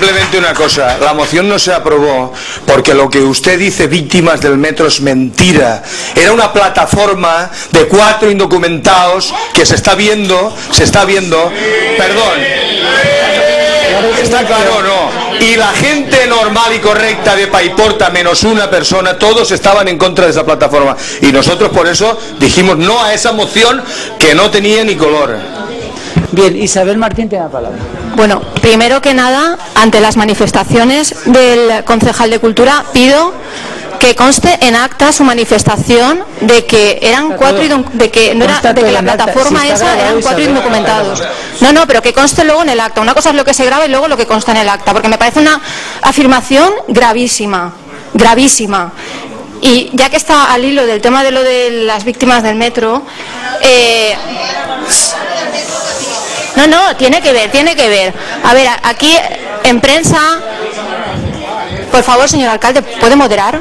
simplemente una cosa, la moción no se aprobó porque lo que usted dice, víctimas del metro, es mentira. Era una plataforma de 4 indocumentados que se está viendo, perdón, ¿está claro o no? Y la gente normal y correcta de Paiporta, menos una persona, todos estaban en contra de esa plataforma. Y nosotros por eso dijimos no a esa moción que no tenía ni color. Bien, Isabel Martín tiene la palabra. Bueno, primero que nada, ante las manifestaciones del concejal de Cultura, pido que conste en acta su manifestación de que eran 4 de que no era de que la plataforma esa eran 4 indocumentados. No, pero que conste luego en el acta. Una cosa es lo que se graba y luego lo que consta en el acta, porque me parece una afirmación gravísima. Y ya que está al hilo del tema de lo de las víctimas del metro, no, tiene que ver. A ver, aquí en prensa, por favor, señor alcalde, ¿puede moderar?